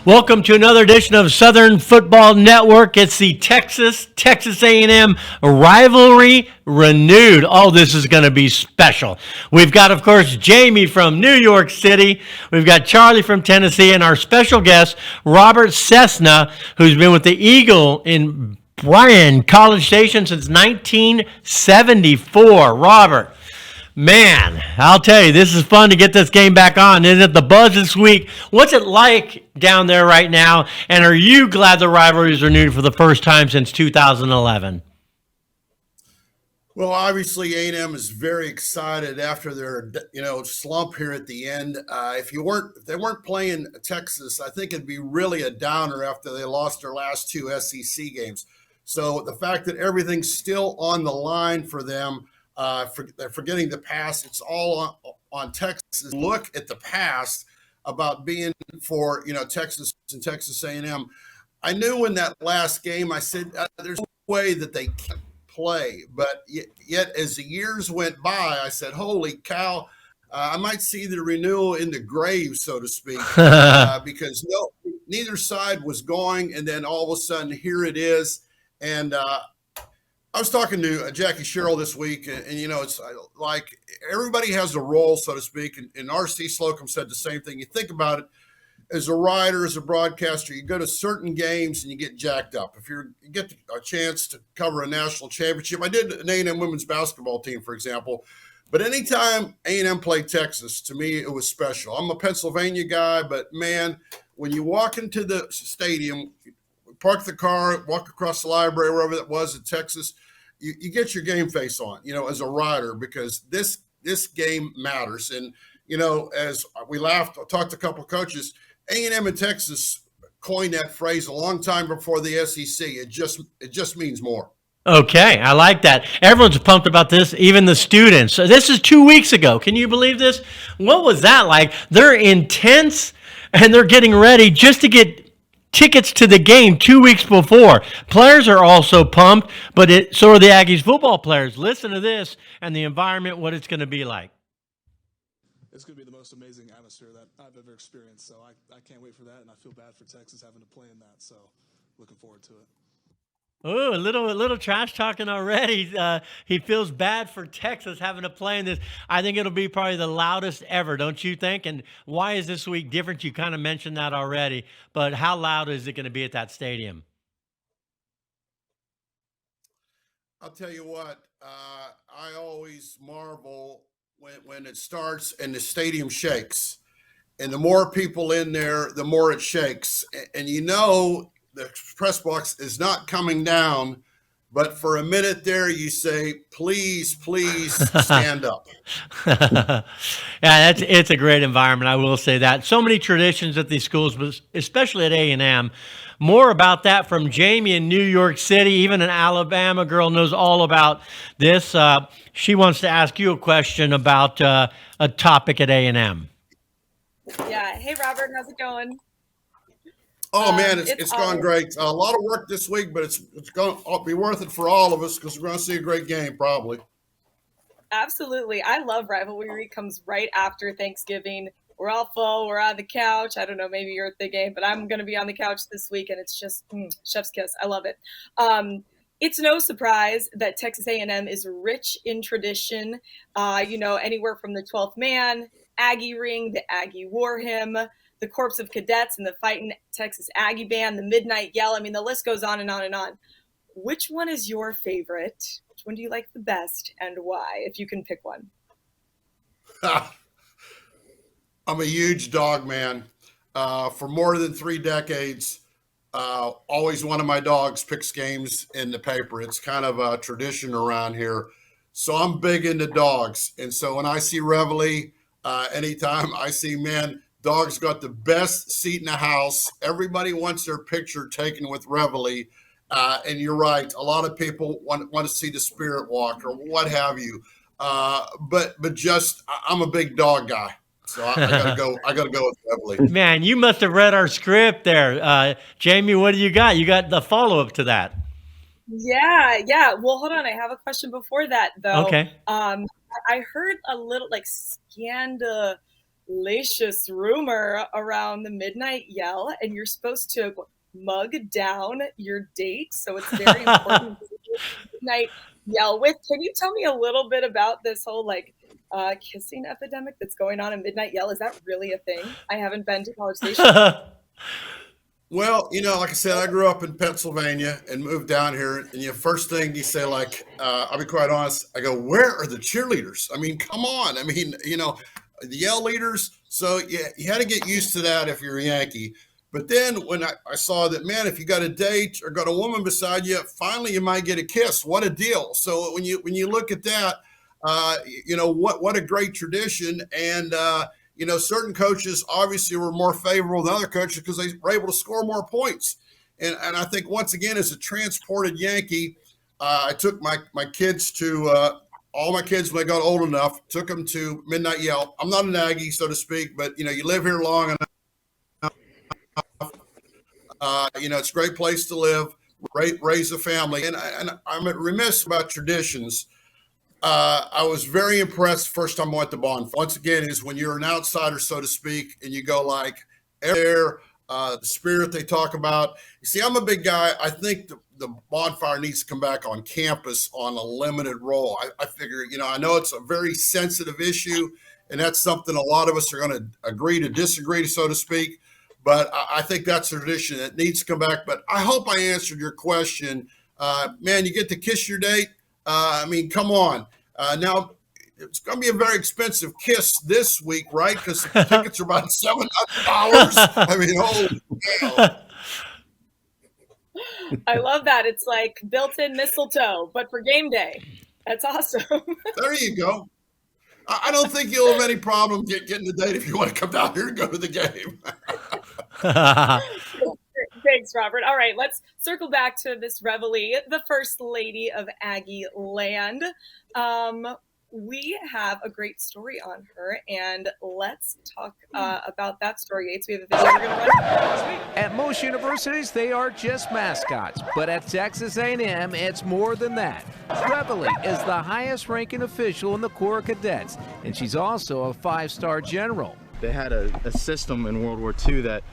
Welcome to another edition of Southern Football Network. It's the Texas A&M rivalry renewed. Oh, this is going to be special. We've got, of course, Jamie from New York City. We've got Charlie from Tennessee, and our special guest, Robert Cessna, who's been with the Eagle in Bryan College Station since 1974. Robert. Man, I'll tell you, this is fun to get this game back on. Isn't it the buzz this week? What's it like down there right now? And are you glad the rivalry is renewed for the first time since 2011? Well, obviously, A&M is very excited after their slump here at the end. If they weren't playing Texas, I think it'd be really a downer after they lost their last two SEC games. So the fact that everything's still on the line for them, they're forgetting the past. It's all on Texas. Look at the past about being for Texas and Texas A&M. I knew in that last game, I said there's no way that they can't play, but yet as the years went by, I said, holy cow, I might see the renewal in the grave, so to speak, because neither side was going, and then all of a sudden here it is. And I was talking to Jackie Sherrill this week, and it's like everybody has a role, so to speak, and R.C. Slocum said the same thing. You think about it, as a writer, as a broadcaster, you go to certain games and you get jacked up. If you get a chance to cover a national championship, I did an A&M women's basketball team, for example, but anytime A&M played Texas, to me, it was special. I'm a Pennsylvania guy, but man, when you walk into the stadium, park the car, walk across the library, wherever that was in Texas, you get your game face on, as a writer, because this game matters. And, as we laughed, I talked to a couple of coaches, A&M in Texas coined that phrase a long time before the SEC. It just means more. Okay, I like that. Everyone's pumped about this, even the students. So this is 2 weeks ago. Can you believe this? What was that like? They're intense, and they're getting ready just to get tickets to the game 2 weeks before. Players are also pumped, but so are the Aggies football players. Listen to this and the environment, what it's going to be like. It's going to be the most amazing atmosphere that I've ever experienced. So I can't wait for that, and I feel bad for Texas having to play in that. So looking forward to it. Oh, a little trash talking already. He feels bad for Texas having to play in this. I think it'll be probably the loudest ever, don't you think? And why is this week different? You kind of mentioned that already, but how loud is it going to be at that stadium? I'll tell you what, I always marvel when it starts and the stadium shakes. And the more people in there, the more it shakes. And the press box is not coming down, but for a minute there you say, please stand up. Yeah, it's a great environment, I will say that. So many traditions at these schools, but especially at A&M. More about that from Jamie in New York City. Even an Alabama girl knows all about this. She wants to ask you a question about a topic at A&M. Yeah. Hey, Robert. How's it going? Oh man, it's gone great. A lot of work this week, but it's going to be worth it for all of us because we're going to see a great game probably. Absolutely. I love Rivalry. It comes right after Thanksgiving. We're all full. We're on the couch. I don't know, maybe you're at the game, but I'm going to be on the couch this week, and it's just chef's kiss. I love it. It's no surprise that Texas A&M is rich in tradition. Anywhere from the 12th man, Aggie ring, the Aggie war hymn, the Corps of Cadets and the Fighting Texas Aggie Band, the Midnight Yell. I mean, the list goes on and on and on. Which one is your favorite? Which one do you like the best, and why, if you can pick one? I'm a huge dog man. For more than 3 decades, always one of my dogs picks games in the paper. It's kind of a tradition around here. So I'm big into dogs. And so when I see Reveille, anytime I see, man, dog's got the best seat in the house. Everybody wants their picture taken with Reveille. And you're right. A lot of people want to see the spirit walk or what have you. But I'm a big dog guy. So I gotta go. I gotta go with Reveille. Man, you must have read our script there, Jamie. What do you got? You got the follow up to that. Yeah. Well, hold on. I have a question before that, though. Okay. I heard a little like salacious rumor around the midnight yell, and you're supposed to mug down your date. So it's very important midnight yell with. Can you tell me a little bit about this whole like kissing epidemic that's going on in midnight yell? Is that really a thing? I haven't been to College Station. Well, like I said, I grew up in Pennsylvania and moved down here. And first thing you say, like, I'll be quite honest, I go, where are the cheerleaders? I mean, come on. I mean, the yell leaders. So yeah, you had to get used to that if you're a Yankee. But then when I saw that, man, if you got a date or got a woman beside you, finally you might get a kiss. What a deal. So when you look at that, what a great tradition. And, certain coaches obviously were more favorable than other coaches because they were able to score more points. And I think, once again, as a transported Yankee, I took my kids to all my kids when they got old enough, took them to Midnight Yell. I'm not an Aggie, so to speak, but, you live here long enough. It's a great place to live, raise a family. And I'm remiss about traditions. I was very impressed first time I went to bonfire. Once again, is when you're an outsider, so to speak, and you go like the spirit they talk about. You see, I'm a big guy. I think the bonfire needs to come back on campus on a limited role. I figure, I know it's a very sensitive issue, and that's something a lot of us are going to agree to disagree, so to speak. But I think that's a tradition that needs to come back. But I hope I answered your question. Man, you get to kiss your date. I mean, come on. Now, it's going to be a very expensive kiss this week, right? Because the tickets are about $700. I mean, holy hell. I love that. It's like built-in mistletoe, but for game day. That's awesome. There you go. I don't think you'll have any problem getting the date if you want to come down here and go to the game. Thanks, Robert. All right, let's circle back to this Reveille, the first lady of Aggie land. We have a great story on her, and let's talk about that story, Yates. We have a video we're going to run. At most universities, they are just mascots, but at Texas A&M, it's more than that. Reveille is the highest-ranking official in the Corps of Cadets, and she's also a 5-star general. They had a system in World War II that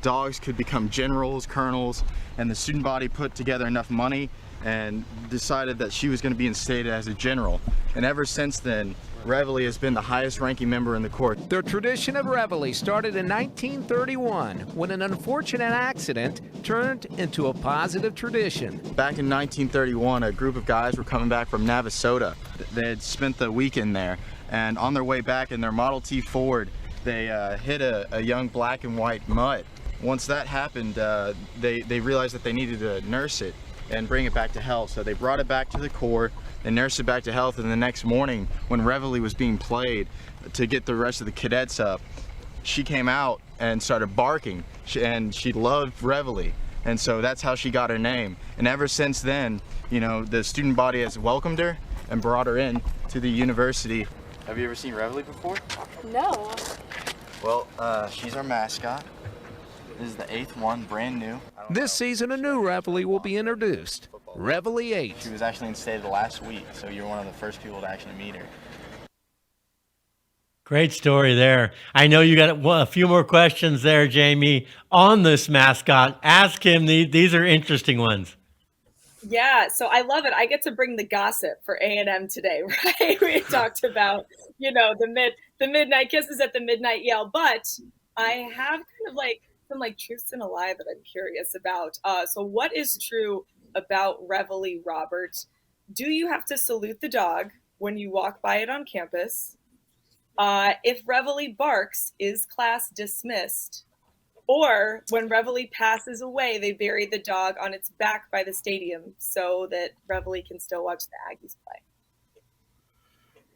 dogs could become generals, colonels, and the student body put together enough money and decided that she was going to be instated as a general. And ever since then, Reveille has been the highest ranking member in the Corps. The tradition of Reveille started in 1931 when an unfortunate accident turned into a positive tradition. Back in 1931, a group of guys were coming back from Navasota. They had spent the weekend there, and on their way back in their Model T Ford, they hit a young black and white mutt. Once that happened, they realized that they needed to nurse it and bring it back to health. So they brought it back to the Corps, they nursed it back to health, and the next morning when Reveille was being played to get the rest of the cadets up, she came out and started barking, and she loved Reveille. And so that's how she got her name. And ever since then, the student body has welcomed her and brought her in to the university. Have you ever seen Reveille before? No. Well, she's our mascot. This is the 8th one, brand new. This season, a new Reveille will be introduced, Reveille 8. She was actually instated last week, so you're one of the first people to actually meet her. Great story there. I know you got a few more questions there, Jamie, on this mascot. Ask him. These are interesting ones. Yeah, so I love it. I get to bring the gossip for A&M today, right? We talked about, the midnight kisses at the midnight yell, but I have kind of like some truths and a lie that I'm curious about. So what is true about Reveille, Robert? Do you have to salute the dog when you walk by it on campus? If Reveille barks, is class dismissed? Or when Reveille passes away, they bury the dog on its back by the stadium so that Reveille can still watch the Aggies play.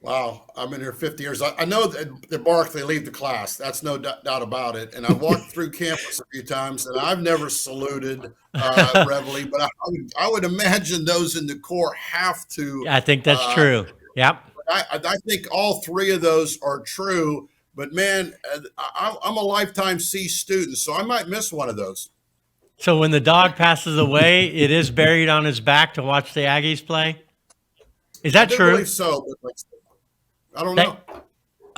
Wow, I'm in here 50 years. I know that they bark, they leave the class. That's no doubt about it. And I walked through campus a few times, and I've never saluted Reveille, but I would imagine those in the Corps have to. I think that's true. Yep. I think all three of those are true. But, man, I'm a lifetime C student, so I might miss one of those. So when the dog passes away, it is buried on his back to watch the Aggies play? Is that true? I believe so, but I don't know.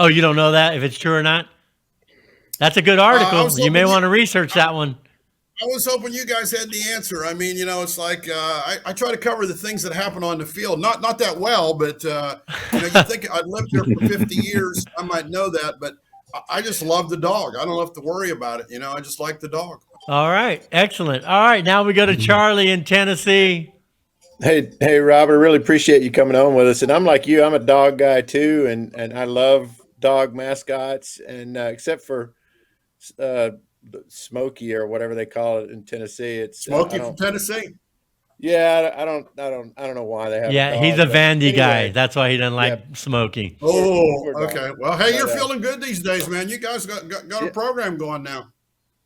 Oh, you don't know that if it's true or not? That's a good article. You may want to research that one. I was hoping you guys had the answer. I mean, it's like I try to cover the things that happen on the field. Not that well, but you think I'd lived there for 50 years, I might know that. But I just love the dog. I don't have to worry about it. I just like the dog. All right, excellent. All right, now we go to Charlie in Tennessee. Hey, Robert. Really appreciate you coming on with us. And I'm like you. I'm a dog guy too, and I love dog mascots. And except for Smokey or whatever they call it in Tennessee. It's Smokey from Tennessee. Yeah, I don't know why they have. Yeah, he's a Vandy guy. That's why he doesn't like Smokey. Oh, okay. Well, hey, you're feeling good these days, man. You guys got a program going now.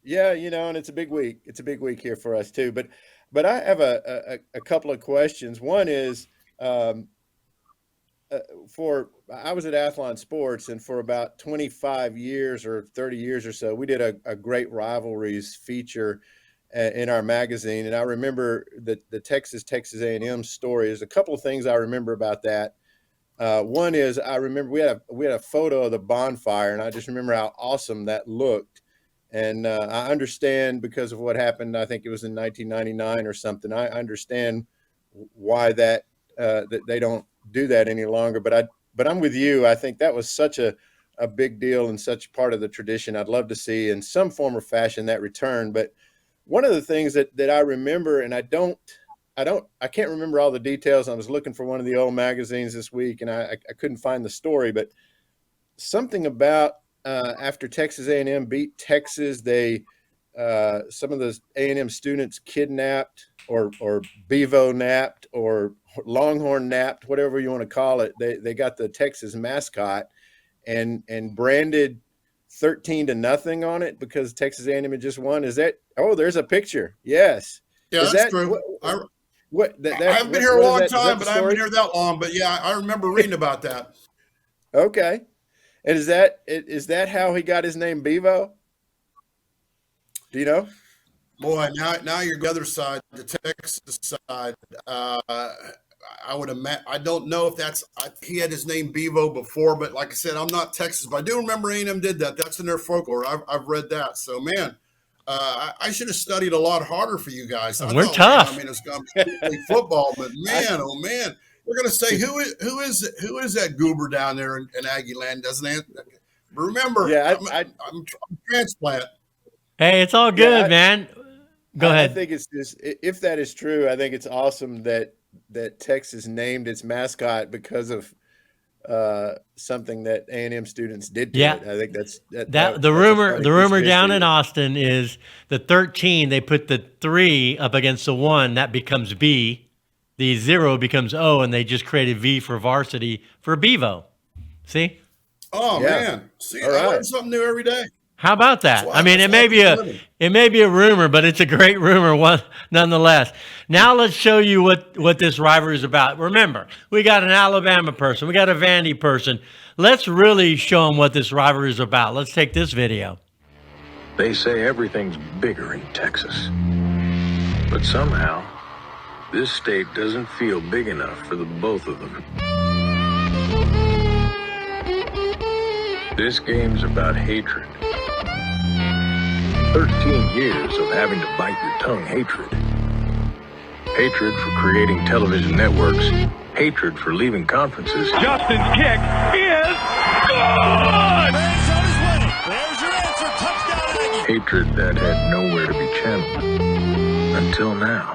Yeah, and it's a big week. It's a big week here for us too. But I have a couple of questions. One is I was at Athlon Sports, and for about 25 years or 30 years or so, we did a great rivalries feature in our magazine. And I remember the Texas A&M story. There's a couple of things I remember about that. One is I remember we had a photo of the bonfire, and I just remember how awesome that looked. And I understand because of what happened. I think it was in 1999 or something. I understand why that they don't do that any longer. But I'm with you. I think that was such a big deal and such part of the tradition. I'd love to see in some form or fashion that return. But one of the things that I remember, and I can't remember all the details. I was looking for one of the old magazines this week, and I couldn't find the story. But something about after Texas A&M beat Texas, they some of the A&M students kidnapped or bevo napped or longhorn napped, whatever you want to call it. They got the Texas mascot and branded 13-0 on it because Texas A&M had just won. Is that? Oh, there's a picture. Yes. Yeah, is that's that true. I haven't been here a long time, but I haven't been here that long. But yeah, I remember reading about that. Okay. And is that how he got his name Bevo? Do you know? Boy, now you're the other side, the Texas side. I would imagine. I don't know if he had his name Bevo before, but like I said, I'm not Texas, but I do remember A&M did that. That's in their folklore. I've read that. So man, I should have studied a lot harder for you guys. We're tough. I mean, it's going to be football, but man, oh man, we're going to say who is that goober down there in Aggie land? Doesn't it? Remember, yeah, I'm transplant. Hey, it's all good, man. Go ahead. I think it's just, if that is true, I think it's awesome that Texas named its mascot because of something that A&M students did to it. I think the rumor down in Austin is the 13. They put the 3 up against the 1. That becomes B. The 0 becomes O, and they just created V for varsity for Bevo. See? Oh man! See, I learn something new every day. How about that? I mean, it may be a rumor, but it's a great rumor nonetheless. Now let's show you what this rivalry is about. Remember, we got an Alabama person, we got a Vandy person. Let's really show them what this rivalry is about. Let's take this video. They say everything's bigger in Texas, but somehow this state doesn't feel big enough for the both of them. This game's about hatred. 13 years of having to bite your tongue hatred. Hatred for creating television networks. Hatred for leaving conferences. Justin's kick is good! There's your answer. Touchdown, Aggie. Hatred that had nowhere to be channeled. Until now.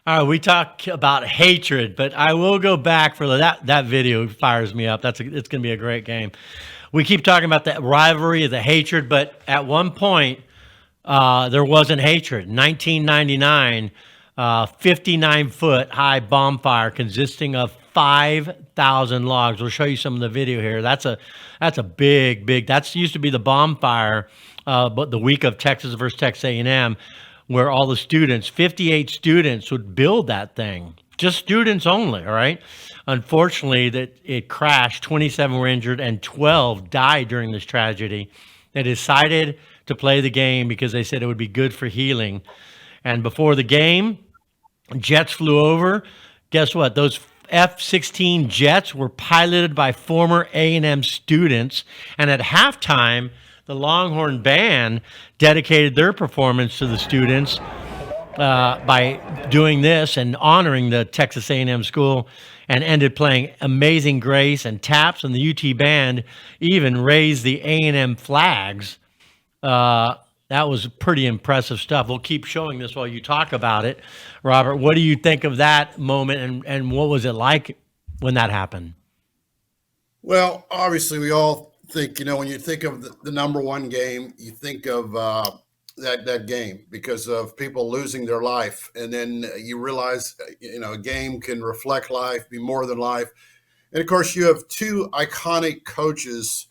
All right, we talk about hatred, but I will go back for that video. Fires me up. It's going to be a great game. We keep talking about that rivalry, the hatred, but at one point there wasn't hatred. 1999, 59-foot high bonfire consisting of 5,000 logs. We'll show you some of the video here. That's a big. That's used to be the bonfire, but the week of Texas versus Texas A&M, where all the students, 58 students, would build that thing. Just students only. All right. Unfortunately, that it crashed. 27 were injured and 12 died during this tragedy. They decided to play the game because they said it would be good for healing. And before the game, jets flew over. Guess what? Those F-16 jets were piloted by former A&M students. And at halftime, the Longhorn Band dedicated their performance to the students by doing this and honoring the Texas A&M school, and ended playing Amazing Grace and taps. And the UT Band even raised the A&M flags. That was pretty impressive stuff. We'll keep showing this while you talk about it. Robert, what do you think of that moment, and what was it like when that happened? Well, obviously, we all think, when you think of the number one game, you think of that game because of people losing their life. And then you realize, a game can reflect life, be more than life. And, of course, you have two iconic coaches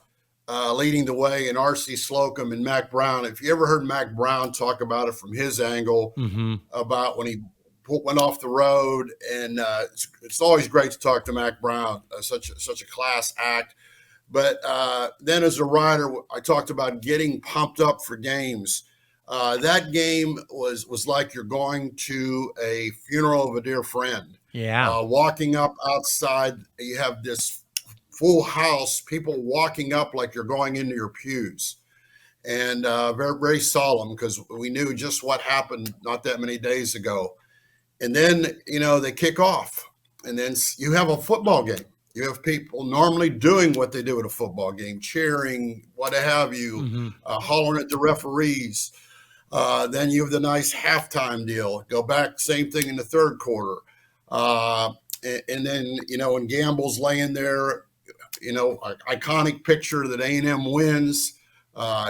leading the way in R.C. Slocum and Mac Brown. If you ever heard Mac Brown talk about it from his angle, about when he went off the road, and it's always great to talk to Mac Brown, such a class act. But then as a writer, I talked about getting pumped up for games. That game was like you're going to a funeral of a dear friend. Yeah. Walking up outside, you have this full house, people walking up like you're going into your pews, and very, very solemn, because we knew just what happened not that many days ago. And then, they kick off, and then you have a football game. You have people normally doing what they do at a football game, cheering, what have you, hollering at the referees. Then you have the nice halftime deal. Go back, same thing in the third quarter. And then, when Gamble's laying there, iconic picture that A&M wins.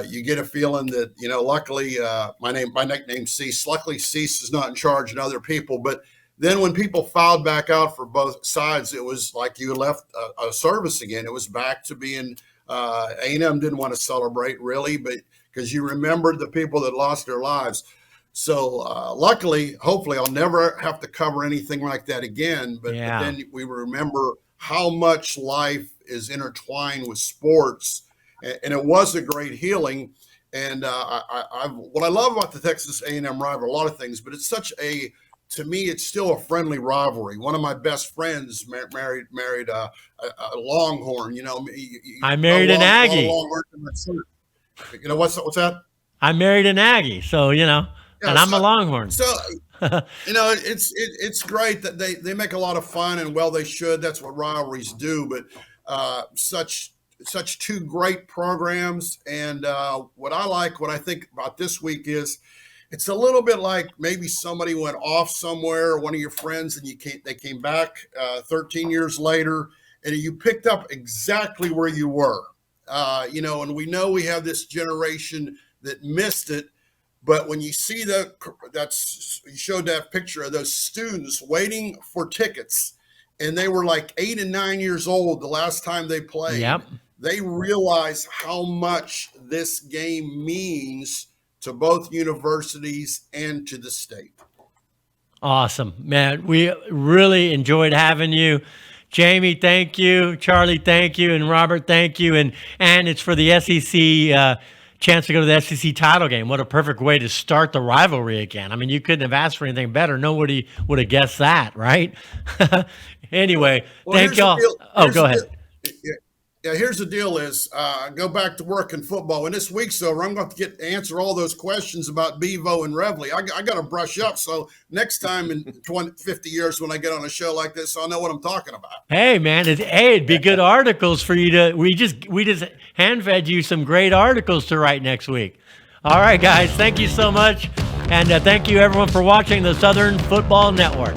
You get a feeling that, luckily, my nickname Cease. Luckily, Cease is not in charge and other people. But then when people filed back out for both sides, it was like you left a service again. It was back to being A&M didn't want to celebrate, really, but because you remembered the people that lost their lives. So luckily, hopefully, I'll never have to cover anything like that again. But then we remember how much life is intertwined with sports, and it was a great healing. And what I love about the Texas A&M rivalry, a lot of things, but it's to me, it's still a friendly rivalry. One of my best friends married a Longhorn. I married an Aggie. What's that? I married an Aggie, so and I'm a Longhorn. So it's great that they make a lot of fun, and they should. That's what rivalries do. But such two great programs, and what I think about this week is it's a little bit like maybe somebody went off somewhere, one of your friends, and they came back 13 years later, and you picked up exactly where you were. And we know we have this generation that missed it. But when you see you showed that picture of those students waiting for tickets, and they were like 8 and 9 years old the last time they played. Yep. They realize how much this game means to both universities and to the state. Awesome, man. We really enjoyed having you. Jamie, thank you. Charlie, thank you. And Robert, thank you. And it's for the SEC chance to go to the SEC title game. What a perfect way to start the rivalry again. I mean, you couldn't have asked for anything better. Nobody would have guessed that, right? Anyway, thank y'all. Oh, go ahead. Yeah, here's the deal is go back to work in football. And this week's over, I'm going to answer all those questions about Bevo and Rivalry. I got to brush up. So next time in 50 years when I get on a show like this, I'll know what I'm talking about. Hey, man, it'd be good articles for you to – we just hand-fed you some great articles to write next week. All right, guys, thank you so much. And thank you, everyone, for watching the Southern Football Network.